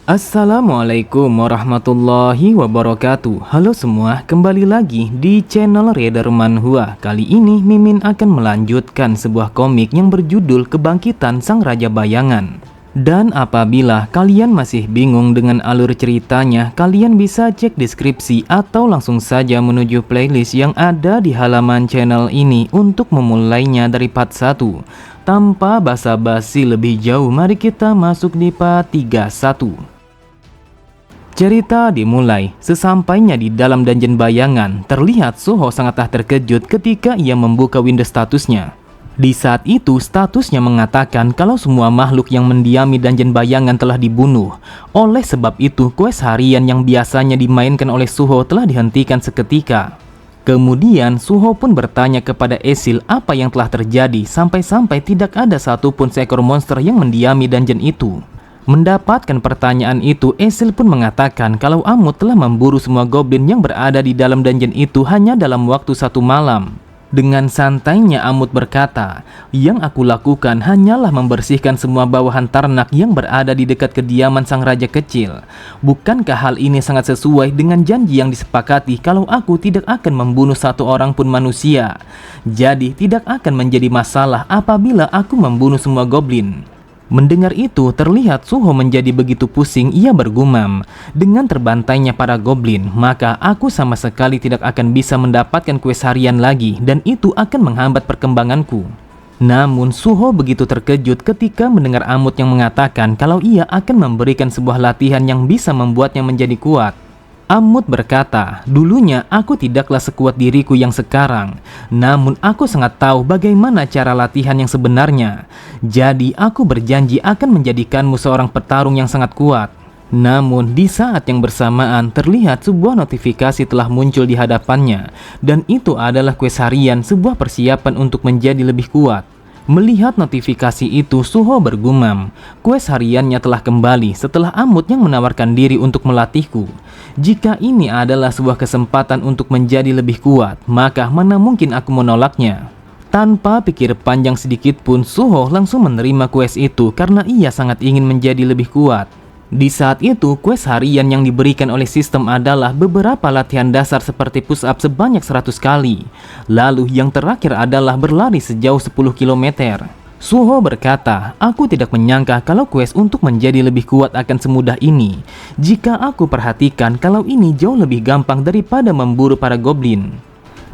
Assalamualaikum warahmatullahi wabarakatuh. Halo semua, kembali lagi di channel Reader Manhwa. Kali ini Mimin akan melanjutkan sebuah komik yang berjudul Kebangkitan Sang Raja Bayangan. Dan apabila kalian masih bingung dengan alur ceritanya, kalian bisa cek deskripsi atau langsung saja menuju playlist yang ada di halaman channel ini untuk memulainya dari part 1. Tanpa basa-basi lebih jauh, mari kita masuk di part 31. Cerita dimulai. Sesampainya di dalam dungeon bayangan, terlihat Suho sangatlah terkejut ketika ia membuka window statusnya. Di saat itu, statusnya mengatakan kalau semua makhluk yang mendiami dungeon bayangan telah dibunuh. Oleh sebab itu, quest harian yang biasanya dimainkan oleh Suho telah dihentikan seketika. Kemudian, Suho pun bertanya kepada Esil apa yang telah terjadi sampai-sampai tidak ada satupun seekor monster yang mendiami dungeon itu. Mendapatkan pertanyaan itu, Esil pun mengatakan kalau Amut telah memburu semua goblin yang berada di dalam dungeon itu hanya dalam waktu 1 malam. Dengan santainya Amut berkata, "Yang aku lakukan hanyalah membersihkan semua bawahan ternak yang berada di dekat kediaman sang raja kecil. Bukankah hal ini sangat sesuai dengan janji yang disepakati kalau aku tidak akan membunuh satu orang pun manusia? Jadi tidak akan menjadi masalah apabila aku membunuh semua goblin." Mendengar itu, terlihat Suho menjadi begitu pusing. Ia bergumam, "Dengan terbantainya para goblin, maka aku sama sekali tidak akan bisa mendapatkan quest harian lagi, dan itu akan menghambat perkembanganku." Namun Suho begitu terkejut ketika mendengar Amut yang mengatakan kalau ia akan memberikan sebuah latihan yang bisa membuatnya menjadi kuat. Amut berkata, "Dulunya aku tidaklah sekuat diriku yang sekarang, namun aku sangat tahu bagaimana cara latihan yang sebenarnya. Jadi aku berjanji akan menjadikanmu seorang petarung yang sangat kuat." Namun di saat yang bersamaan terlihat sebuah notifikasi telah muncul di hadapannya, dan itu adalah quest harian, sebuah persiapan untuk menjadi lebih kuat. Melihat notifikasi itu, Suho bergumam, quest hariannya telah kembali setelah Amut yang menawarkan diri untuk melatihku. Jika ini adalah sebuah kesempatan untuk menjadi lebih kuat, maka mana mungkin aku menolaknya. Tanpa pikir panjang sedikit pun, Suho langsung menerima quest itu karena ia sangat ingin menjadi lebih kuat. Di saat itu, quest harian yang diberikan oleh sistem adalah beberapa latihan dasar seperti push up sebanyak 100 kali. Lalu yang terakhir adalah berlari sejauh 10 km. Suho berkata, "Aku tidak menyangka kalau quest untuk menjadi lebih kuat akan semudah ini. Jika aku perhatikan kalau ini jauh lebih gampang daripada memburu para goblin."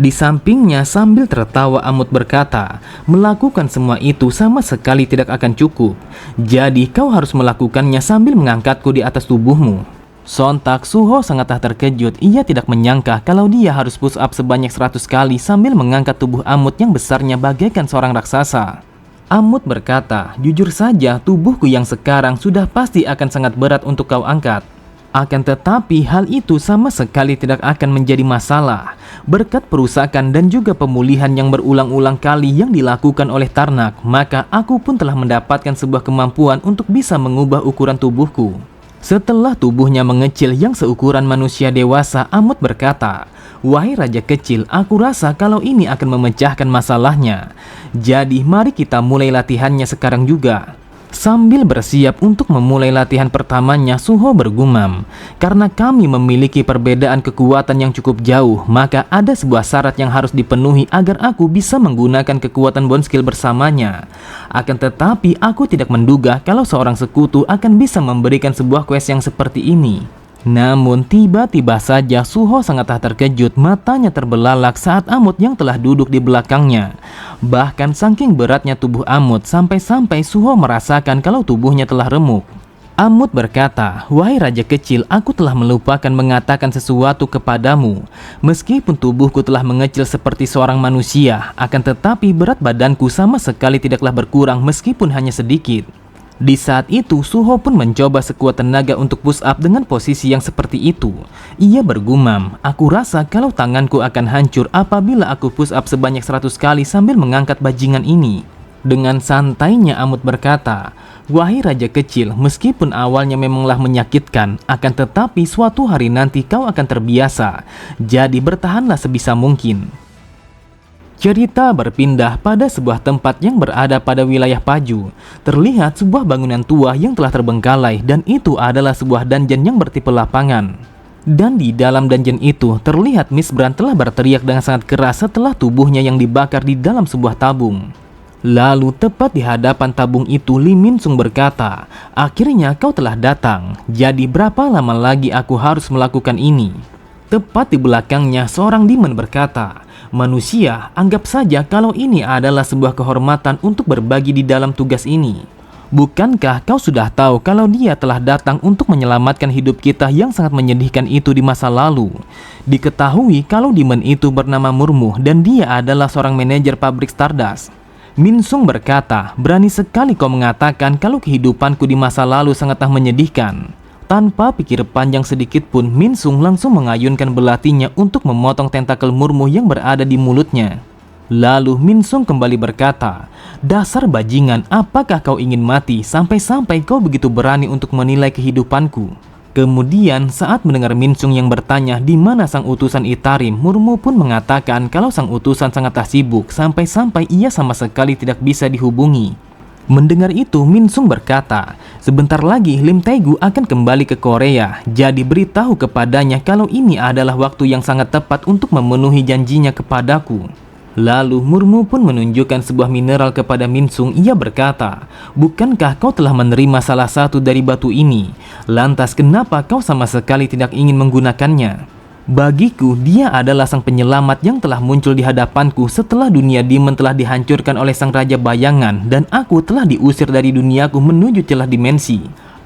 Di sampingnya sambil tertawa Amut berkata, "Melakukan semua itu sama sekali tidak akan cukup. Jadi kau harus melakukannya sambil mengangkatku di atas tubuhmu." Sontak Suho sangatlah terkejut. Ia tidak menyangka kalau dia harus push up sebanyak 100 kali sambil mengangkat tubuh Amut yang besarnya bagaikan seorang raksasa. Amut berkata, "Jujur saja tubuhku yang sekarang sudah pasti akan sangat berat untuk kau angkat. Akan tetapi hal itu sama sekali tidak akan menjadi masalah. Berkat perusakan dan juga pemulihan yang berulang-ulang kali yang dilakukan oleh ternak, maka aku pun telah mendapatkan sebuah kemampuan untuk bisa mengubah ukuran tubuhku." Setelah tubuhnya mengecil yang seukuran manusia dewasa, Amut berkata, "Wahai raja kecil, aku rasa kalau ini akan memecahkan masalahnya. Jadi mari kita mulai latihannya sekarang juga." Sambil bersiap untuk memulai latihan pertamanya, Suho bergumam, "Karena kami memiliki perbedaan kekuatan yang cukup jauh, maka ada sebuah syarat yang harus dipenuhi agar aku bisa menggunakan kekuatan bone skill bersamanya. Akan tetapi aku tidak menduga kalau seorang sekutu akan bisa memberikan sebuah quest yang seperti ini." Namun tiba-tiba saja Suho sangatlah terkejut. Matanya terbelalak saat Amut yang telah duduk di belakangnya. Bahkan saking beratnya tubuh Amut sampai-sampai Suho merasakan kalau tubuhnya telah remuk. Amut berkata, "Wahai raja kecil, aku telah melupakan mengatakan sesuatu kepadamu. Meskipun tubuhku telah mengecil seperti seorang manusia, akan tetapi berat badanku sama sekali tidaklah berkurang meskipun hanya sedikit." Di saat itu, Suho pun mencoba sekuat tenaga untuk push up dengan posisi yang seperti itu. Ia bergumam, "Aku rasa kalau tanganku akan hancur apabila aku push up sebanyak 100 kali sambil mengangkat bajingan ini." Dengan santainya Amut berkata, "Wahai raja kecil, meskipun awalnya memanglah menyakitkan, akan tetapi suatu hari nanti kau akan terbiasa. Jadi bertahanlah sebisa mungkin." Cerita berpindah pada sebuah tempat yang berada pada wilayah Paju. Terlihat sebuah bangunan tua yang telah terbengkalai dan itu adalah sebuah dungeon yang bertipe lapangan. Dan di dalam dungeon itu terlihat Miss Brand telah berteriak dengan sangat keras setelah tubuhnya yang dibakar di dalam sebuah tabung. Lalu tepat di hadapan tabung itu Lim Min Sung berkata, "Akhirnya kau telah datang. Jadi berapa lama lagi aku harus melakukan ini?" Tepat di belakangnya seorang demon berkata, "Manusia, anggap saja kalau ini adalah sebuah kehormatan untuk berbagi di dalam tugas ini. Bukankah kau sudah tahu kalau dia telah datang untuk menyelamatkan hidup kita yang sangat menyedihkan itu di masa lalu? Diketahui kalau demon itu bernama Murmu dan dia adalah seorang manajer pabrik Stardust." Min Sung berkata, "Berani sekali kau mengatakan kalau kehidupanku di masa lalu sangatlah menyedihkan." Tanpa pikir panjang sedikit pun, Min Sung langsung mengayunkan belatinya untuk memotong tentakel Murmu yang berada di mulutnya. Lalu Min Sung kembali berkata, "Dasar bajingan, apakah kau ingin mati sampai-sampai kau begitu berani untuk menilai kehidupanku?" Kemudian saat mendengar Min Sung yang bertanya di mana sang utusan Itarim, Murmu pun mengatakan kalau sang utusan sangatlah sibuk sampai-sampai ia sama sekali tidak bisa dihubungi. Mendengar itu, Min Sung berkata, "Sebentar lagi Lim Taegu akan kembali ke Korea, jadi beritahu kepadanya kalau ini adalah waktu yang sangat tepat untuk memenuhi janjinya kepadaku." Lalu Murmu pun menunjukkan sebuah mineral kepada Min Sung. Ia berkata, "Bukankah kau telah menerima salah satu dari batu ini? Lantas kenapa kau sama sekali tidak ingin menggunakannya? Bagiku, dia adalah sang penyelamat yang telah muncul di hadapanku setelah dunia demon telah dihancurkan oleh sang raja bayangan dan aku telah diusir dari duniaku menuju celah dimensi.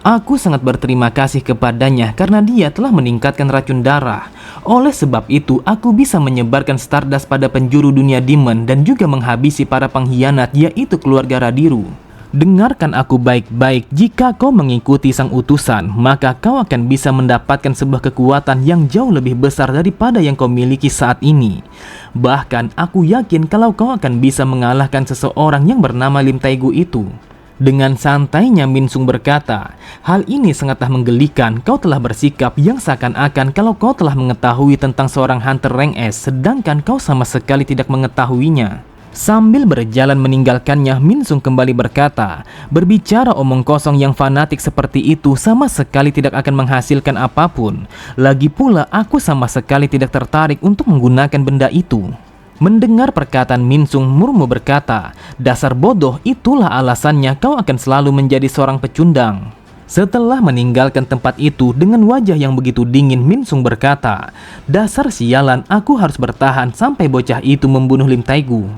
Aku sangat berterima kasih kepadanya karena dia telah meningkatkan racun darah. Oleh sebab itu, aku bisa menyebarkan Stardust pada penjuru dunia demon dan juga menghabisi para pengkhianat, yaitu keluarga Radiru. Dengarkan aku baik-baik, jika kau mengikuti sang utusan, maka kau akan bisa mendapatkan sebuah kekuatan yang jauh lebih besar daripada yang kau miliki saat ini. Bahkan, aku yakin kalau kau akan bisa mengalahkan seseorang yang bernama Lim Taegu itu." Dengan santainya Min Sung berkata, "Hal ini sangatlah menggelikan. Kau telah bersikap yang seakan-akan kalau kau telah mengetahui tentang seorang hunter rank S, sedangkan kau sama sekali tidak mengetahuinya." Sambil berjalan meninggalkannya, Min Sung kembali berkata, "Berbicara omong kosong yang fanatik seperti itu sama sekali tidak akan menghasilkan apapun. Lagi pula aku sama sekali tidak tertarik untuk menggunakan benda itu." Mendengar perkataan Min Sung, Murmu berkata, "Dasar bodoh, itulah alasannya kau akan selalu menjadi seorang pecundang." Setelah meninggalkan tempat itu dengan wajah yang begitu dingin, Min Sung berkata, "Dasar sialan, aku harus bertahan sampai bocah itu membunuh Lim Taegu.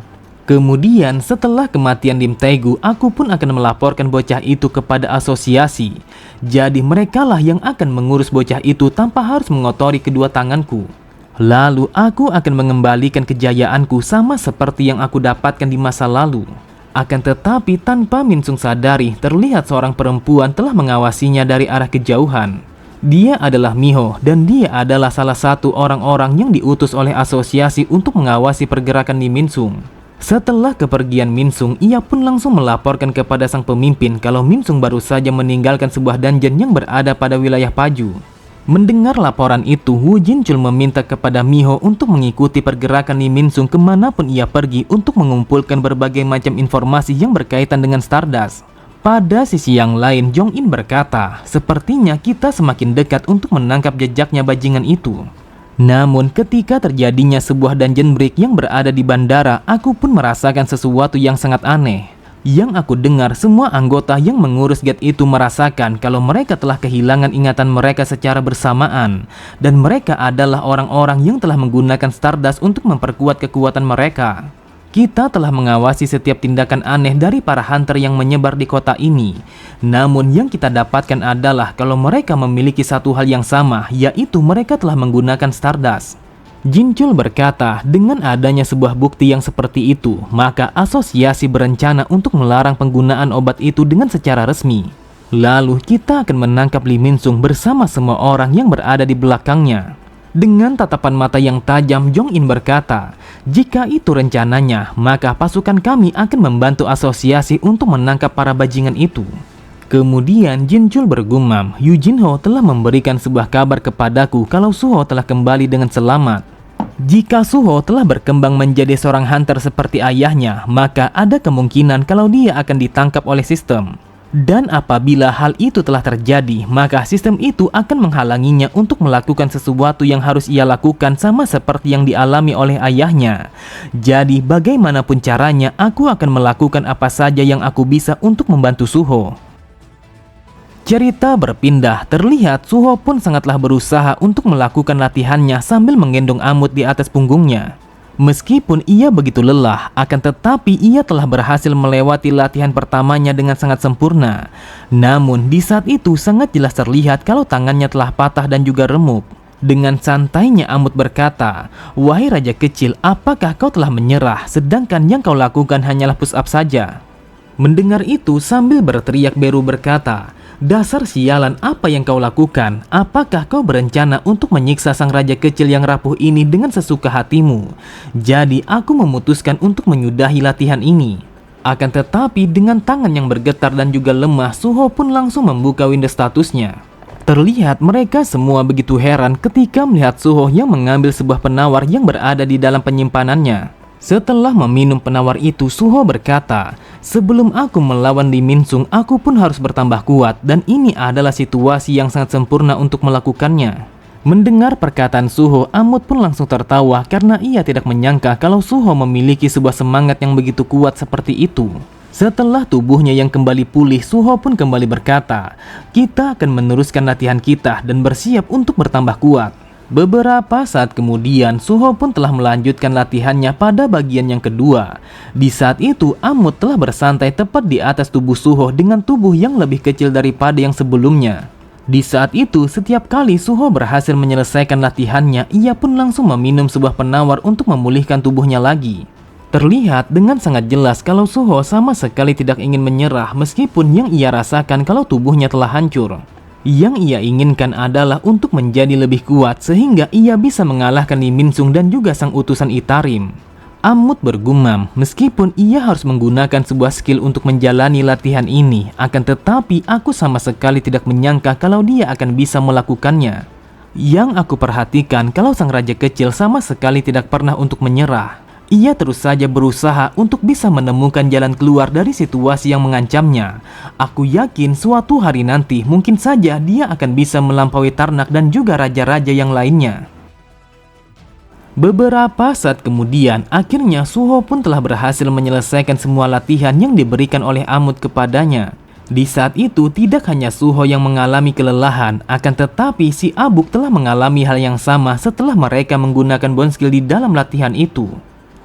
Kemudian setelah kematian Lim Taegu, aku pun akan melaporkan bocah itu kepada asosiasi. Jadi merekalah yang akan mengurus bocah itu tanpa harus mengotori kedua tanganku. Lalu aku akan mengembalikan kejayaanku sama seperti yang aku dapatkan di masa lalu." Akan tetapi tanpa Min Sung sadari, terlihat seorang perempuan telah mengawasinya dari arah kejauhan. Dia adalah Miho dan dia adalah salah satu orang-orang yang diutus oleh asosiasi untuk mengawasi pergerakan di Min Sung. Setelah kepergian Min Sung, ia pun langsung melaporkan kepada sang pemimpin kalau Min Sung baru saja meninggalkan sebuah dungeon yang berada pada wilayah Paju. Mendengar laporan itu, Wu Jinchul meminta kepada Miho untuk mengikuti pergerakan Lee Min Sung kemanapun ia pergi untuk mengumpulkan berbagai macam informasi yang berkaitan dengan Stardust. Pada sisi yang lain, Jong In berkata, "Sepertinya kita semakin dekat untuk menangkap jejaknya bajingan itu." Namun ketika terjadinya sebuah dungeon break yang berada di bandara, aku pun merasakan sesuatu yang sangat aneh. Yang aku dengar, semua anggota yang mengurus gate itu merasakan kalau mereka telah kehilangan ingatan mereka secara bersamaan. Dan mereka adalah orang-orang yang telah menggunakan Stardust untuk memperkuat kekuatan mereka. Kita telah mengawasi setiap tindakan aneh dari para hunter yang menyebar di kota ini. Namun yang kita dapatkan adalah kalau mereka memiliki satu hal yang sama, yaitu mereka telah menggunakan Stardust. Jinchul berkata, dengan adanya sebuah bukti yang seperti itu, maka asosiasi berencana untuk melarang penggunaan obat itu dengan secara resmi. Lalu kita akan menangkap Lee Min Sung bersama semua orang yang berada di belakangnya. Dengan tatapan mata yang tajam, Jong In berkata, "Jika itu rencananya, maka pasukan kami akan membantu asosiasi untuk menangkap para bajingan itu." Kemudian Jinchul bergumam, "Yu Jinho telah memberikan sebuah kabar kepadaku kalau Suho telah kembali dengan selamat." Jika Suho telah berkembang menjadi seorang hunter seperti ayahnya, maka ada kemungkinan kalau dia akan ditangkap oleh sistem. Dan apabila hal itu telah terjadi, maka sistem itu akan menghalanginya untuk melakukan sesuatu yang harus ia lakukan sama seperti yang dialami oleh ayahnya. Jadi bagaimanapun caranya, aku akan melakukan apa saja yang aku bisa untuk membantu Suho. Cerita berpindah, terlihat Suho pun sangatlah berusaha untuk melakukan latihannya sambil menggendong Amut di atas punggungnya. Meskipun ia begitu lelah, akan tetapi ia telah berhasil melewati latihan pertamanya dengan sangat sempurna. Namun di saat itu sangat jelas terlihat kalau tangannya telah patah dan juga remuk. Dengan santainya Amut berkata, "Wahai raja kecil, apakah kau telah menyerah sedangkan yang kau lakukan hanyalah push up saja?" Mendengar itu sambil berteriak Beru berkata, "Dasar sialan, apa yang kau lakukan? Apakah kau berencana untuk menyiksa sang raja kecil yang rapuh ini dengan sesuka hatimu? Jadi aku memutuskan untuk menyudahi latihan ini." Akan tetapi dengan tangan yang bergetar dan juga lemah, Suho pun langsung membuka window statusnya. Terlihat mereka semua begitu heran ketika melihat Suho yang mengambil sebuah penawar yang berada di dalam penyimpanannya. Setelah meminum penawar itu, Suho berkata, "Sebelum aku melawan Lee Min-sung, aku pun harus bertambah kuat dan ini adalah situasi yang sangat sempurna untuk melakukannya." Mendengar perkataan Suho, Amut pun langsung tertawa karena ia tidak menyangka kalau Suho memiliki sebuah semangat yang begitu kuat seperti itu. Setelah tubuhnya yang kembali pulih, Suho pun kembali berkata, "Kita akan meneruskan latihan kita dan bersiap untuk bertambah kuat." Beberapa saat kemudian, Suho pun telah melanjutkan latihannya pada bagian yang kedua. Di saat itu, Amut telah bersantai tepat di atas tubuh Suho dengan tubuh yang lebih kecil daripada yang sebelumnya. Di saat itu, setiap kali Suho berhasil menyelesaikan latihannya, ia pun langsung meminum sebuah penawar untuk memulihkan tubuhnya lagi. Terlihat dengan sangat jelas kalau Suho sama sekali tidak ingin menyerah meskipun yang ia rasakan kalau tubuhnya telah hancur. Yang ia inginkan adalah untuk menjadi lebih kuat sehingga ia bisa mengalahkan Lee Min-sung dan juga sang utusan Itarim. Amut bergumam, meskipun ia harus menggunakan sebuah skill untuk menjalani latihan ini, akan tetapi aku sama sekali tidak menyangka kalau dia akan bisa melakukannya. Yang aku perhatikan kalau sang raja kecil sama sekali tidak pernah untuk menyerah. Ia terus saja berusaha untuk bisa menemukan jalan keluar dari situasi yang mengancamnya. Aku yakin suatu hari nanti mungkin saja dia akan bisa melampaui Tarnak dan juga raja-raja yang lainnya. Beberapa saat kemudian, akhirnya Suho pun telah berhasil menyelesaikan semua latihan yang diberikan oleh Amut kepadanya. Di saat itu tidak hanya Suho yang mengalami kelelahan, akan tetapi si Abuk telah mengalami hal yang sama setelah mereka menggunakan bone skill di dalam latihan itu.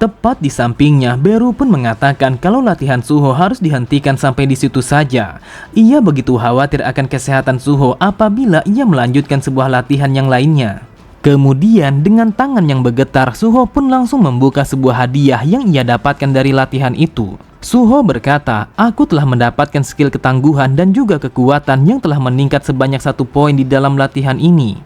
Tepat di sampingnya, Beru pun mengatakan kalau latihan Suho harus dihentikan sampai di situ saja. Ia begitu khawatir akan kesehatan Suho apabila ia melanjutkan sebuah latihan yang lainnya. Kemudian dengan tangan yang bergetar, Suho pun langsung membuka sebuah hadiah yang ia dapatkan dari latihan itu. Suho berkata, "Aku telah mendapatkan skill ketangguhan dan juga kekuatan yang telah meningkat sebanyak 1 poin di dalam latihan ini.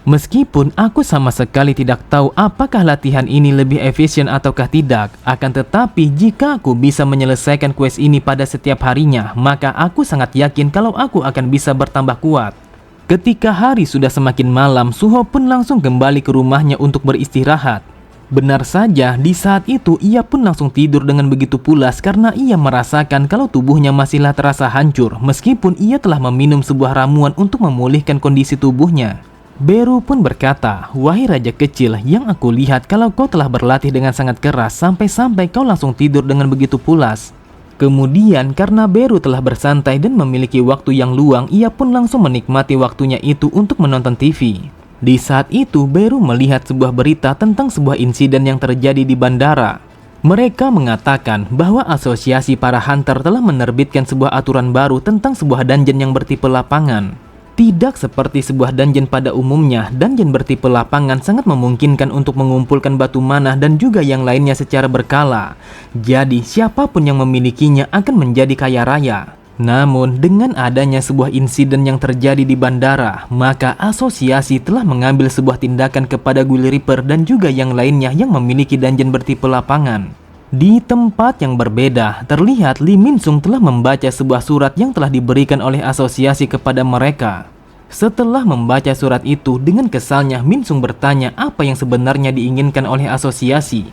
Meskipun aku sama sekali tidak tahu apakah latihan ini lebih efisien ataukah tidak, akan tetapi jika aku bisa menyelesaikan quest ini pada setiap harinya, maka aku sangat yakin kalau aku akan bisa bertambah kuat." Ketika hari sudah semakin malam, Suho pun langsung kembali ke rumahnya untuk beristirahat. Benar saja, di saat itu ia pun langsung tidur dengan begitu pulas karena ia merasakan kalau tubuhnya masihlah terasa hancur meskipun ia telah meminum sebuah ramuan untuk memulihkan kondisi tubuhnya. Beru pun berkata, "Wahai raja kecil, yang aku lihat kalau kau telah berlatih dengan sangat keras sampai-sampai kau langsung tidur dengan begitu pulas." Kemudian karena Beru telah bersantai dan memiliki waktu yang luang, ia pun langsung menikmati waktunya itu untuk menonton TV. Di saat itu Beru melihat sebuah berita tentang sebuah insiden yang terjadi di bandara. Mereka mengatakan bahwa asosiasi para hunter telah menerbitkan sebuah aturan baru tentang sebuah dungeon yang bertipe lapangan. Tidak seperti sebuah dungeon pada umumnya, dungeon bertipe lapangan sangat memungkinkan untuk mengumpulkan batu manah dan juga yang lainnya secara berkala. Jadi siapapun yang memilikinya akan menjadi kaya raya. Namun dengan adanya sebuah insiden yang terjadi di bandara, maka asosiasi telah mengambil sebuah tindakan kepada Guild Reaper dan juga yang lainnya yang memiliki dungeon bertipe lapangan. Di tempat yang berbeda, terlihat Lee Min-sung telah membaca sebuah surat yang telah diberikan oleh asosiasi kepada mereka. Setelah membaca surat itu, dengan kesalnya Min Sung bertanya apa yang sebenarnya diinginkan oleh asosiasi.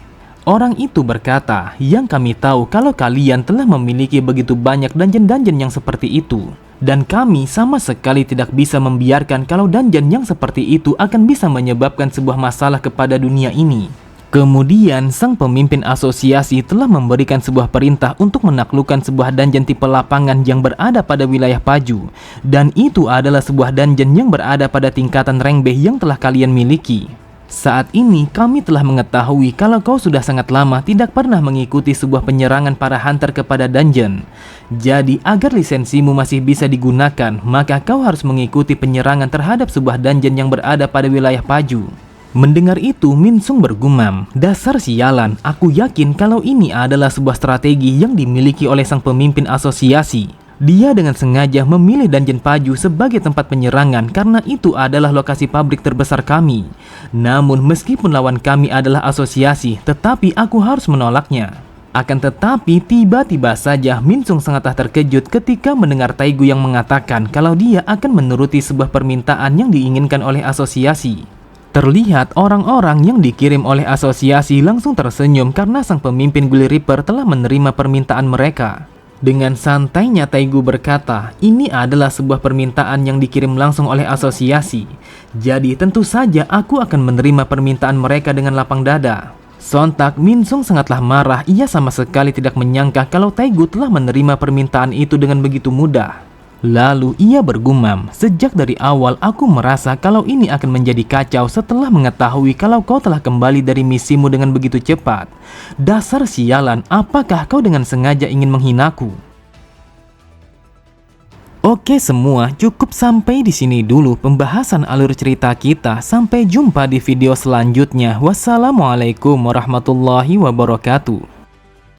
Orang itu berkata, yang kami tahu kalau kalian telah memiliki begitu banyak dungeon-dungeon yang seperti itu. Dan kami sama sekali tidak bisa membiarkan kalau dungeon yang seperti itu akan bisa menyebabkan sebuah masalah kepada dunia ini. Kemudian, sang pemimpin asosiasi telah memberikan sebuah perintah untuk menaklukkan sebuah dungeon tipe lapangan yang berada pada wilayah Paju. Dan itu adalah sebuah dungeon yang berada pada tingkatan rank B yang telah kalian miliki. Saat ini kami telah mengetahui kalau kau sudah sangat lama tidak pernah mengikuti sebuah penyerangan para hunter kepada dungeon. Jadi agar lisensimu masih bisa digunakan, maka kau harus mengikuti penyerangan terhadap sebuah dungeon yang berada pada wilayah Paju. Mendengar itu, Min Sung bergumam, dasar sialan, aku yakin kalau ini adalah sebuah strategi yang dimiliki oleh sang pemimpin asosiasi. Dia dengan sengaja memilih dungeon Paju sebagai tempat penyerangan karena itu adalah lokasi pabrik terbesar kami. Namun meskipun lawan kami adalah asosiasi, tetapi aku harus menolaknya. Akan tetapi tiba-tiba saja Min Sung sangatlah terkejut ketika mendengar Taegu yang mengatakan kalau dia akan menuruti sebuah permintaan yang diinginkan oleh asosiasi. Terlihat orang-orang yang dikirim oleh asosiasi langsung tersenyum karena sang pemimpin Gully Reaper telah menerima permintaan mereka. Dengan santainya Taegu berkata, ini adalah sebuah permintaan yang dikirim langsung oleh asosiasi. Jadi tentu saja aku akan menerima permintaan mereka dengan lapang dada. Sontak Min Sung sangatlah marah, ia sama sekali tidak menyangka kalau Taegu telah menerima permintaan itu dengan begitu mudah. Lalu ia bergumam, sejak dari awal aku merasa kalau ini akan menjadi kacau setelah mengetahui kalau kau telah kembali dari misimu dengan begitu cepat. Dasar sialan, apakah kau dengan sengaja ingin menghinaku? Oke semua, cukup sampai di sini dulu pembahasan alur cerita kita. Sampai jumpa di video selanjutnya. Wassalamualaikum warahmatullahi wabarakatuh.